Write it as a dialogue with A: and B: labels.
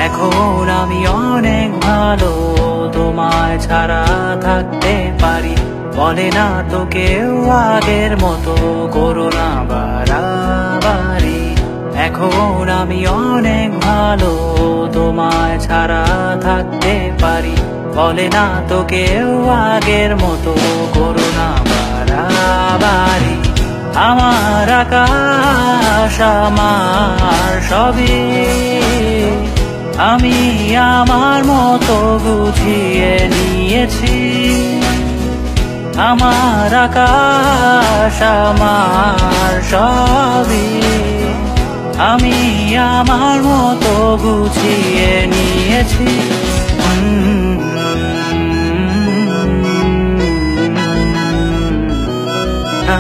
A: এখন আমি অনেক ভালো, তোমায় ছাড়া থাকতে পারি। বলে না তো কেউ আগের মতো করো না বাড়াবাড়ি। এখন আমি অনেক ভালো, তোমায় ছাড়া থাকতে পারি। বলে না তো কেউ আগের মতো করো না বাড়াবাড়ি। আমার আকাশ আমার সবই, আমি আমার মতো গুছিয়ে নিয়েছি। আমার আকাশ আমার সবই, আমি আমার মতো গুছিয়ে নিয়েছি। আ